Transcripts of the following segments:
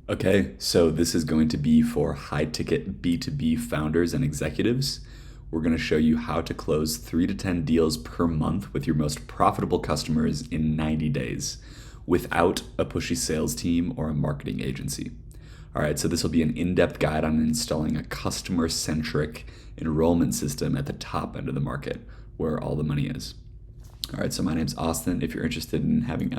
Okay, so this is going to be for high ticket B2B founders and executives. We're going to show you how to close 3 to 10 deals per month with your most profitable customers in 90 days without a pushy sales team or a marketing agency. All right, so this will be an in-depth guide on installing a customer-centric enrollment system at the top end of the market where all the money is. All right, so my name's Austin. If you're interested in having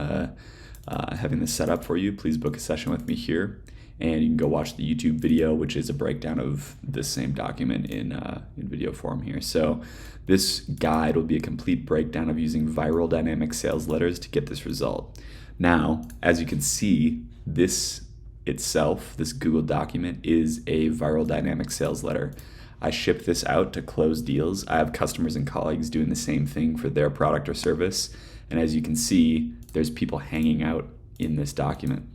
this set up for you, please book a session with me here, and you can go watch the YouTube video, which is a breakdown of this same document in video form here. So this guide will be a complete breakdown of using viral dynamic sales letters to get this result. Now, as you can see, this itself, this Google document, is a viral dynamic sales letter. I ship this out to close deals. I have customers and colleagues doing the same thing for their product or service. And as you can see, there's people hanging out in this document.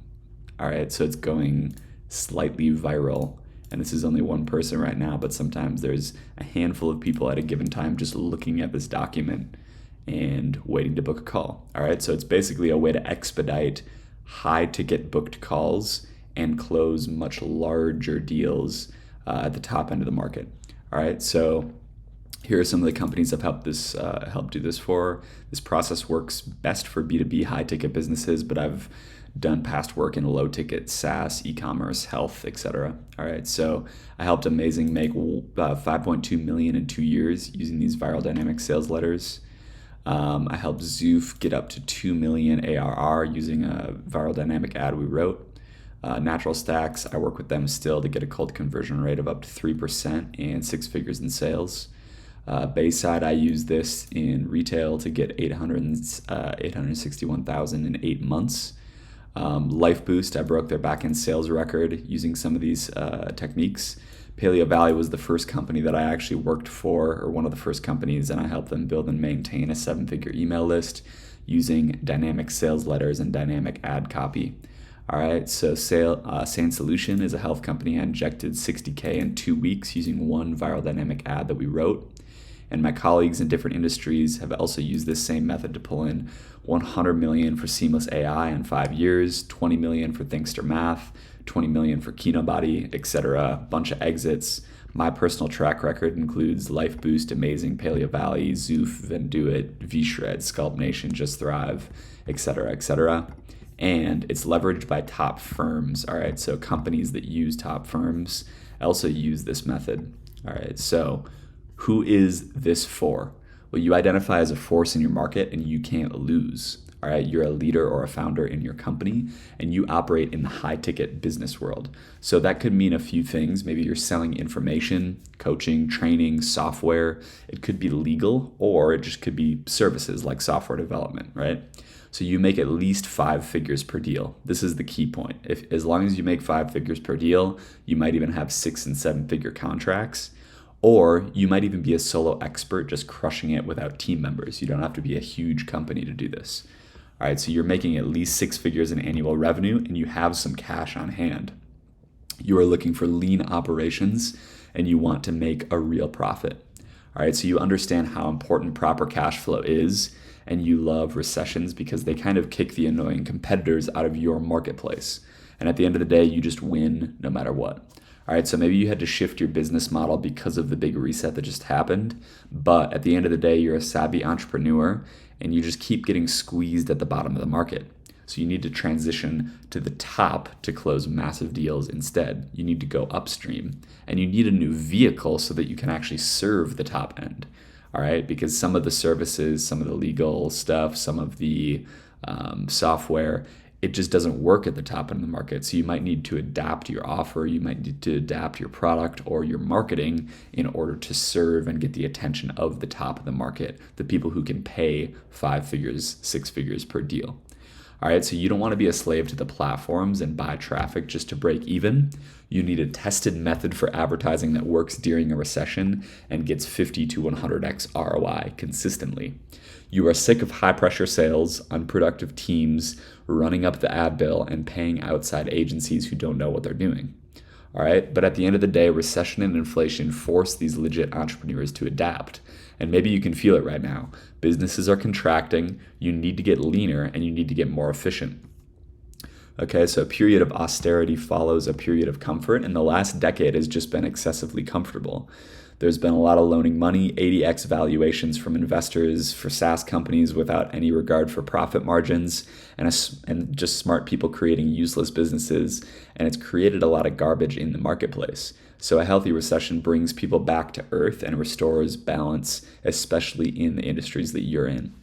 All right, so it's going slightly viral. And this is only one person right now, but sometimes there's a handful of people at a given time just looking at this document and waiting to book a call. All right, so it's basically a way to expedite high ticket booked calls and close much larger deals at the top end of the market. All right, so here are some of the companies I've helped do this for. This process works best for B2B high ticket businesses, but I've done past work in low ticket SaaS, e-commerce, health, etc. All right, so I helped Amazing make 5.2 million in 2 years using these viral dynamic sales letters. I helped Zoof get up to 2 million ARR using a viral dynamic ad we wrote. Natural Stacks, I work with them still to get a cold conversion rate of up to 3% and 6 figures in sales. Bayside, I use this in retail to get 861,000 in 8 months. LifeBoost, I broke their back-end sales record using some of these techniques. Paleo Valley was the first company that I actually worked for, or one of the first companies, and I helped them build and maintain a 7-figure email list using dynamic sales letters and dynamic ad copy. All right, so Sane Solution is a health company. I injected 60K in 2 weeks using one viral dynamic ad that we wrote. And my colleagues in different industries have also used this same method to pull in 100 million for Seamless AI in 5 years, 20 million for Thinkster Math, 20 million for Kinobody, etc. Bunch of exits. My personal track record includes LifeBoost, Amazing, Paleo Valley, Zoof, Venduit, VShred, Sculpt Nation, Just Thrive, etc., etc. And it's leveraged by top firms. All right, so companies that use top firms also use this method. All right, so who is this for? Well, you identify as a force in your market and you can't lose. All right, you're a leader or a founder in your company and you operate in the high ticket business world. So that could mean a few things. Maybe you're selling information, coaching, training, software. It could be legal, or it just could be services like software development, right? So you make at least 5 figures per deal. This is the key point. As long as you make 5 figures per deal, you might even have 6 and 7 figure contracts. Or you might even be a solo expert just crushing it without team members. You don't have to be a huge company to do this. All right, so you're making at least 6 figures in annual revenue and you have some cash on hand. You are looking for lean operations and you want to make a real profit. All right, so you understand how important proper cash flow is, and you love recessions because they kind of kick the annoying competitors out of your marketplace. And at the end of the day, you just win no matter what. All right, so maybe you had to shift your business model because of the big reset that just happened, but at the end of the day, you're a savvy entrepreneur and you just keep getting squeezed at the bottom of the market. So you need to transition to the top to close massive deals instead. You need to go upstream and you need a new vehicle so that you can actually serve the top end. All right, because some of the services, some of the legal stuff, some of the software, it just doesn't work at the top end of the market. So you might need to adapt your offer, you might need to adapt your product or your marketing in order to serve and get the attention of the top of the market, the people who can pay 5 figures, 6 figures per deal. All right, so you don't want to be a slave to the platforms and buy traffic just to break even. You need a tested method for advertising that works during a recession and gets 50 to 100x ROI consistently. You are sick of high pressure sales, unproductive teams, running up the ad bill and paying outside agencies who don't know what they're doing. All right, but at the end of the day, recession and inflation force these legit entrepreneurs to adapt. And maybe you can feel it right now. Businesses are contracting, you need to get leaner, and you need to get more efficient. Okay, so a period of austerity follows a period of comfort, and the last decade has just been excessively comfortable. There's been a lot of loaning money, 80x valuations from investors for SaaS companies without any regard for profit margins, and just smart people creating useless businesses, and it's created a lot of garbage in the marketplace. So a healthy recession brings people back to earth and restores balance, especially in the industries that you're in.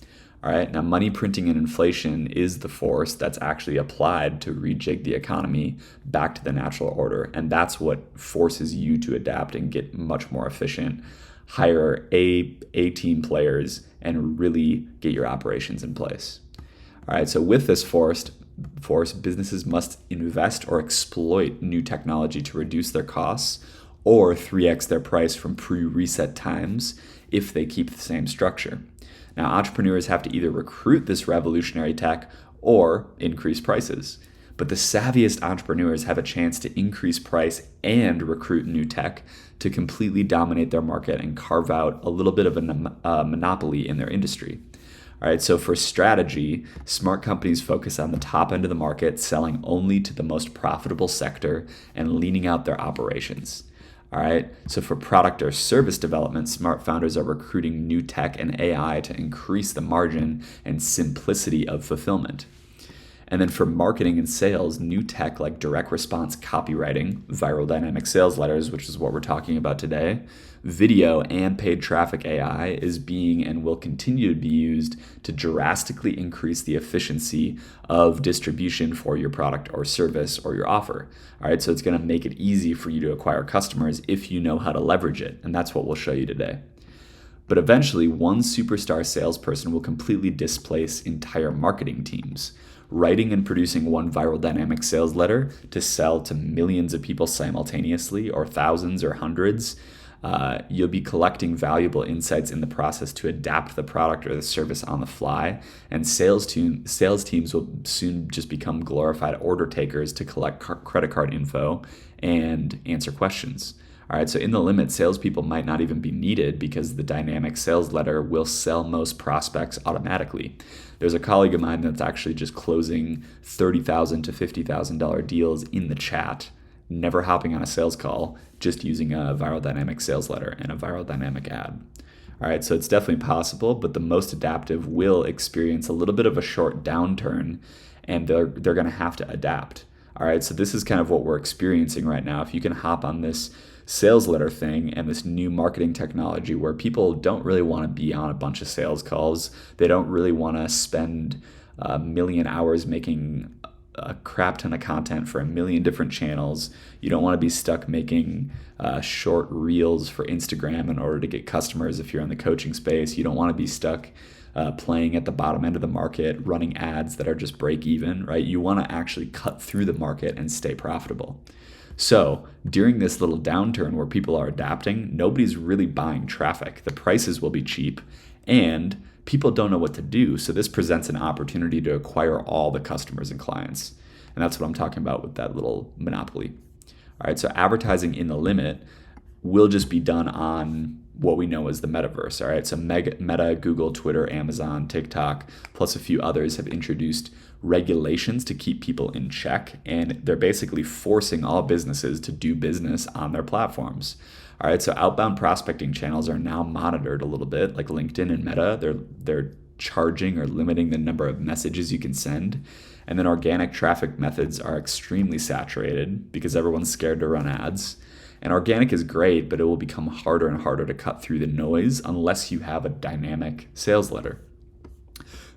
All right, now money printing and inflation is the force that's actually applied to rejig the economy back to the natural order. And that's what forces you to adapt and get much more efficient, hire A team players, and really get your operations in place. All right, so with this force, businesses must invest or exploit new technology to reduce their costs or 3x their price from pre-reset times if they keep the same structure. Now, entrepreneurs have to either recruit this revolutionary tech or increase prices. But the savviest entrepreneurs have a chance to increase price and recruit new tech to completely dominate their market and carve out a little bit of a monopoly in their industry. All right, so for strategy, smart companies focus on the top end of the market, selling only to the most profitable sector and leaning out their operations. All right, so for product or service development, smart founders are recruiting new tech and AI to increase the margin and simplicity of fulfillment. And then for marketing and sales, new tech like direct response copywriting, viral dynamic sales letters, which is what we're talking about today, video and paid traffic AI is being and will continue to be used to drastically increase the efficiency of distribution for your product or service or your offer. All right, so it's going to make it easy for you to acquire customers if you know how to leverage it. And that's what we'll show you today. But eventually, one superstar salesperson will completely displace entire marketing teams. Writing and producing one viral dynamic sales letter to sell to millions of people simultaneously, or thousands or hundreds, you'll be collecting valuable insights in the process to adapt the product or the service on the fly. And sales teams will soon just become glorified order takers to collect credit card info and answer questions. All right, so in the limit, salespeople might not even be needed because the dynamic sales letter will sell most prospects automatically. There's a colleague of mine that's actually just closing $30,000 to $50,000 deals in the chat, never hopping on a sales call, just using a viral dynamic sales letter and a viral dynamic ad. All right, so it's definitely possible, but the most adaptive will experience a little bit of a short downturn, and they're going to have to adapt. All right, so this is kind of what we're experiencing right now. If you can hop on this sales letter thing and this new marketing technology where people don't really want to be on a bunch of sales calls, they don't really want to spend a million hours making a crap ton of content for a million different channels. You don't want to be stuck making short reels for Instagram in order to get customers if you're in the coaching space. You don't want to be stuck playing at the bottom end of the market, running ads that are just break even, right? You want to actually cut through the market and stay profitable. So during this little downturn where people are adapting, nobody's really buying traffic. The prices will be cheap and people don't know what to do. So this presents an opportunity to acquire all the customers and clients. And that's what I'm talking about with that little monopoly. All right, so advertising in the limit will just be done on what we know as the metaverse. All right, so Meta, Google, Twitter, Amazon, TikTok, plus a few others have introduced regulations to keep people in check, and they're basically forcing all businesses to do business on their platforms. All right, so outbound prospecting channels are now monitored a little bit, like LinkedIn and Meta. They're charging or limiting the number of messages you can send. And then organic traffic methods are extremely saturated because everyone's scared to run ads. And organic is great, but it will become harder and harder to cut through the noise unless you have a dynamic sales letter.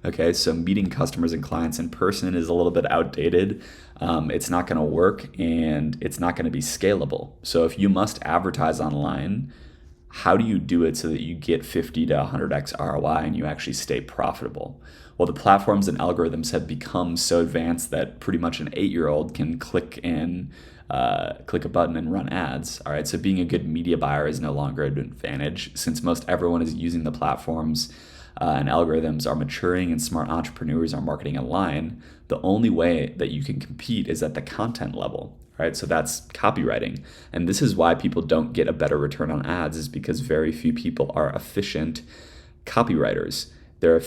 Okay, so meeting customers and clients in person is a little bit outdated. It's not going to work and it's not going to be scalable. So if you must advertise online, how do you do it so that you get 50 to 100x ROI and you actually stay profitable? Well, the platforms and algorithms have become so advanced that pretty much an 8-year-old can click a button and run ads. All right, so being a good media buyer is no longer an advantage since most everyone is using the platforms and algorithms are maturing and smart entrepreneurs are marketing online. The only way that you can compete is at the content level, right? So that's copywriting. And this is why people don't get a better return on ads is because very few people are efficient copywriters. They're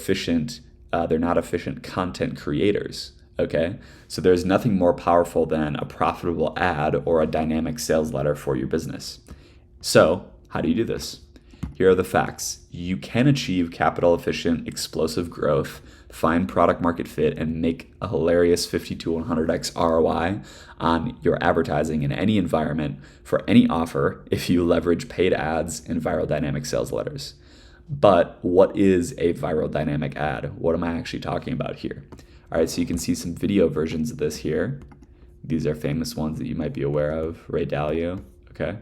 not efficient content creators. Okay, so there's nothing more powerful than a profitable ad or a dynamic sales letter for your business. So, how do you do this? Here are the facts. You can achieve capital efficient, explosive growth, find product market fit, and make a hilarious 50 to 100x ROI on your advertising in any environment for any offer if you leverage paid ads and viral dynamic sales letters. But what is a viral dynamic ad? What am I actually talking about here? All right, so you can see some video versions of this here. These are famous ones that you might be aware of, Ray Dalio, okay?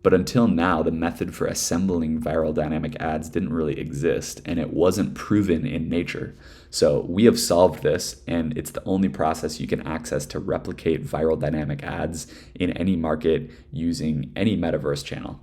But until now, the method for assembling viral dynamic ads didn't really exist, and it wasn't proven in nature. So we have solved this, and it's the only process you can access to replicate viral dynamic ads in any market using any metaverse channel,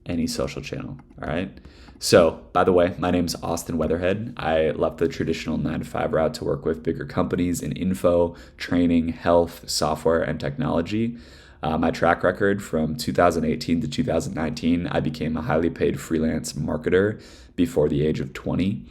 any social channel, all right? So, by the way, my name's Austin Weatherhead. I left the traditional 9-to-5 route to work with bigger companies in info, training, health, software, and technology. My track record from 2018 to 2019, I became a highly paid freelance marketer before the age of 20.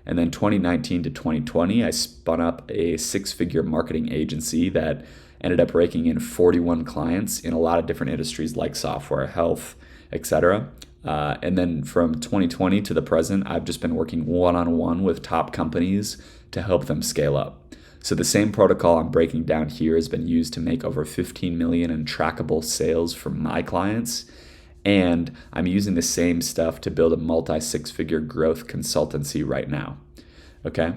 And then 2019 to 2020, I spun up a 6-figure marketing agency that ended up raking in 41 clients in a lot of different industries like software, health, etc. And then from 2020 to the present, I've just been working one-on-one with top companies to help them scale up. So the same protocol I'm breaking down here has been used to make over 15 million in trackable sales for my clients. And I'm using the same stuff to build a multi-6-figure growth consultancy right now. Okay.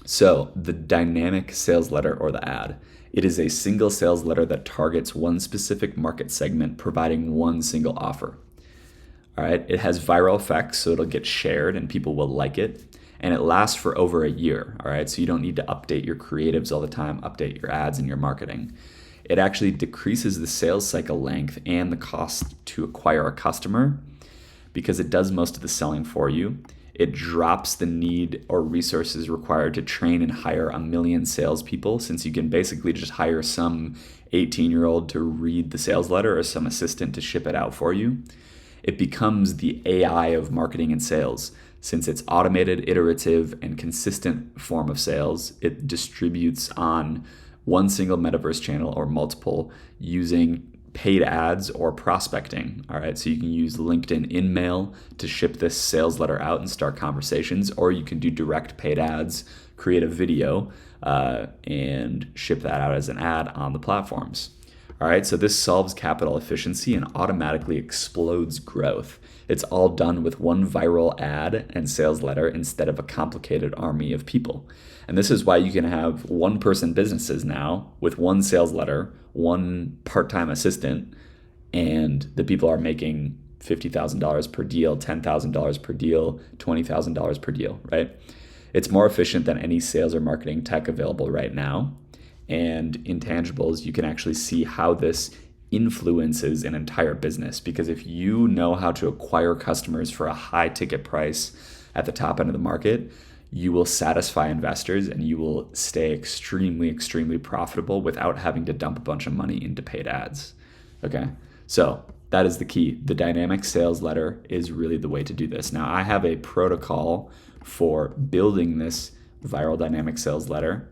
So the dynamic sales letter or the ad, it is a single sales letter that targets one specific market segment, providing one single offer. All right. It has viral effects, so it'll get shared and people will like it. And it lasts for over a year. All right. So you don't need to update your creatives all the time, update your ads and your marketing. It actually decreases the sales cycle length and the cost to acquire a customer because it does most of the selling for you. It drops the need or resources required to train and hire a million salespeople, since you can basically just hire some 18-year-old to read the sales letter or some assistant to ship it out for you. It becomes the AI of marketing and sales. Since it's automated, iterative, and consistent form of sales, it distributes on one single metaverse channel or multiple using paid ads or prospecting. All right, so you can use LinkedIn InMail to ship this sales letter out and start conversations, or you can do direct paid ads, create a video, and ship that out as an ad on the platforms. All right, so this solves capital efficiency and automatically explodes growth. It's all done with one viral ad and sales letter instead of a complicated army of people. And this is why you can have one-person businesses now with one sales letter, one part-time assistant, and the people are making $50,000 per deal, $10,000 per deal, $20,000 per deal, right? It's more efficient than any sales or marketing tech available right now. And intangibles, you can actually see how this influences an entire business, because if you know how to acquire customers for a high ticket price at the top end of the market, you will satisfy investors and you will stay extremely, extremely profitable without having to dump a bunch of money into paid ads. Okay, so that is the key. The dynamic sales letter is really the way to do this. Now, I have a protocol for building this viral dynamic sales letter,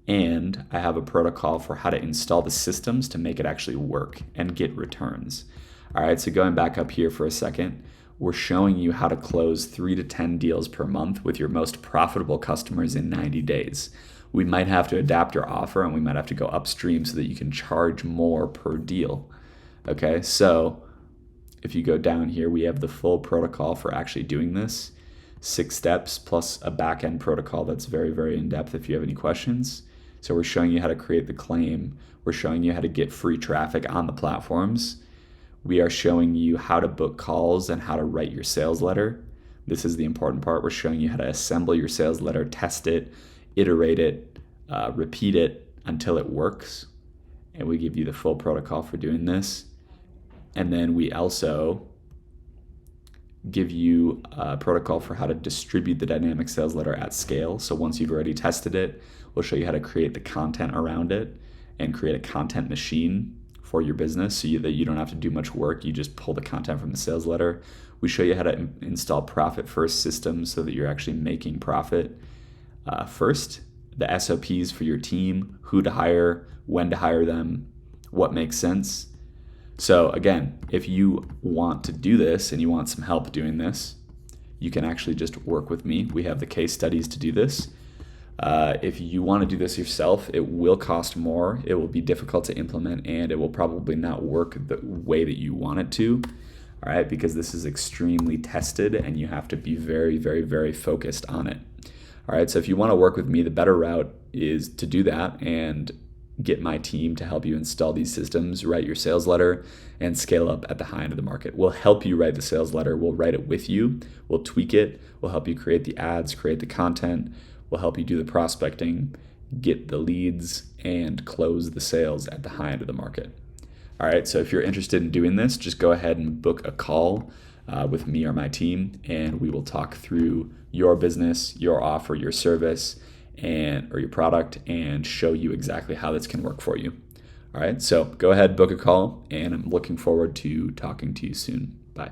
and I have a protocol for how to install the systems to make it actually work and get returns. All right, so going back up here for a second, we're showing you how to close 3 to 10 deals per month with your most profitable customers in 90 days. We might have to adapt your offer and we might have to go upstream so that you can charge more per deal. Okay, so if you go down here, we have the full protocol for actually doing this. 6 steps plus a back-end protocol that's very, very in-depth if you have any questions. So we're showing you how to create the claim. We're showing you how to get free traffic on the platforms. We are showing you how to book calls and how to write your sales letter. This is the important part. We're showing you how to assemble your sales letter, test it, iterate it, repeat it until it works. And we give you the full protocol for doing this. And then we also give you a protocol for how to distribute the dynamic sales letter at scale. So once you've already tested it, we'll show you how to create the content around it and create a content machine for your business so that you don't have to do much work. You just pull the content from the sales letter. We show you how to install profit first systems so that you're actually making profit first. the SOPs for your team, who to hire, when to hire them, what makes sense. So again, if you want to do this and you want some help doing this, you can actually just work with me. We have the case studies to do this. If you want to do this yourself, it will cost more, it will be difficult to implement, and it will probably not work the way that you want it to. All right, because this is extremely tested and you have to be very, very, very focused on it. All right, so if you want to work with me, the better route is to do that and get my team to help you install these systems, write your sales letter, and scale up at the high end of the market. We'll help you write the sales letter. We'll write it with you. We'll tweak it. We'll help you create the ads, create the content. We'll help you do the prospecting, get the leads, and close the sales at the high end of the market. All right, so if you're interested in doing this, just go ahead and book a call with me or my team, and we will talk through your business, your offer, your service, or your product, and show you exactly how this can work for you. All right, so go ahead, book a call, and I'm looking forward to talking to you soon. Bye.